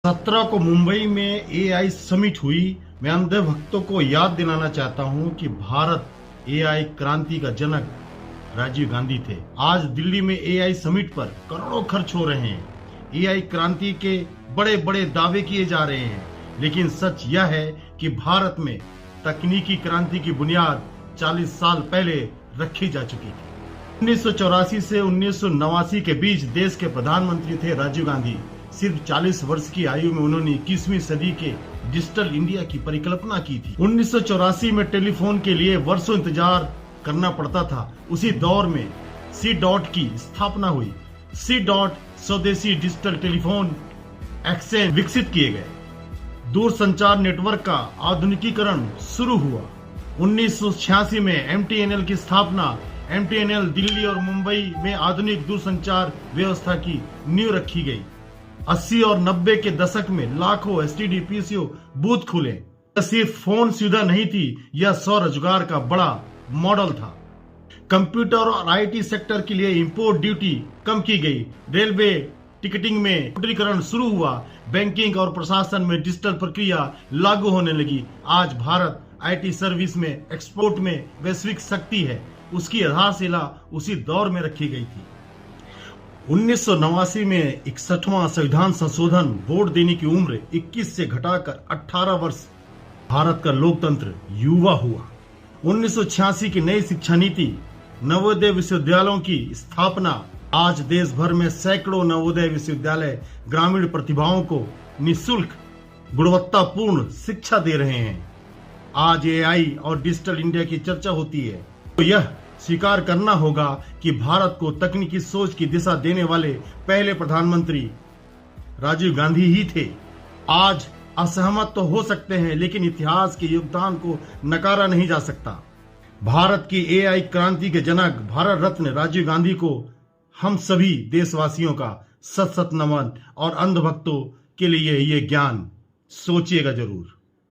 17 को मुंबई में AI summit हुई। मैं अंधे भक्तों को याद दिलाना चाहता हूं कि भारत एआई क्रांति का जनक राजीव गांधी थे। आज दिल्ली में एआई समिट पर करोड़ों खर्च हो रहे हैं। एआई क्रांति के बड़े बड़े दावे किए जा रहे हैं, लेकिन सच यह है कि भारत में तकनीकी क्रांति की बुनियाद 40 साल पहले रखी जा चुकी थी। 1984 से 1989 के बीच देश के प्रधानमंत्री थे राजीव गांधी। सिर्फ 40 वर्ष की आयु में उन्होंने 21वीं सदी के डिजिटल इंडिया की परिकल्पना की थी। 1984 में टेलीफोन के लिए वर्षों इंतजार करना पड़ता था। उसी दौर में सी डॉट की स्थापना हुई। सी डॉट स्वदेशी डिजिटल टेलीफोन एक्सचेंज विकसित किए गए। दूरसंचार नेटवर्क का आधुनिकीकरण शुरू हुआ। 1986 में एमटीएनएल की स्थापना। एमटीएनएल दिल्ली और मुंबई में आधुनिक दूरसंचार व्यवस्था की नींव रखी गई। 80 और 90 के दशक में लाखों एसटीडी पीसीओ बूथ खुले। यह सिर्फ फोन सुविधा नहीं थी, यह स्वरोजगार का बड़ा मॉडल था। कंप्यूटर और आईटी सेक्टर के लिए इंपोर्ट ड्यूटी कम की गई। रेलवे टिकटिंग में डिजिटलीकरण शुरू हुआ। बैंकिंग और प्रशासन में डिजिटल प्रक्रिया लागू होने लगी। आज भारत आईटी सर्विस में, एक्सपोर्ट में वैश्विक शक्ति है। उसकी आधारशिला उसी दौर में रखी गई थी। 1989 में 61वां संविधान संशोधन वोट देने की उम्र 21 से घटाकर 18 वर्ष भारत का लोकतंत्र युवा हुआ। 1986 की नई शिक्षा नीति, नवोदय विश्वविद्यालयों की स्थापना। आज देश भर में सैकड़ों नवोदय विश्वविद्यालय ग्रामीण प्रतिभाओं को निःशुल्क गुणवत्तापूर्ण शिक्षा दे रहे हैं। आज एआई और डिजिटल इंडिया की चर्चा होती है, तो यह स्वीकार करना होगा कि भारत को तकनीकी सोच की दिशा देने वाले पहले प्रधानमंत्री राजीव गांधी ही थे। आज असहमत तो हो सकते हैं, लेकिन इतिहास के योगदान को नकारा नहीं जा सकता। भारत की एआई क्रांति के जनक भारत रत्न राजीव गांधी को हम सभी देशवासियों का सत सत नमन। और अंधभक्तों के लिए ये ज्ञान सोचिएगा जरूर।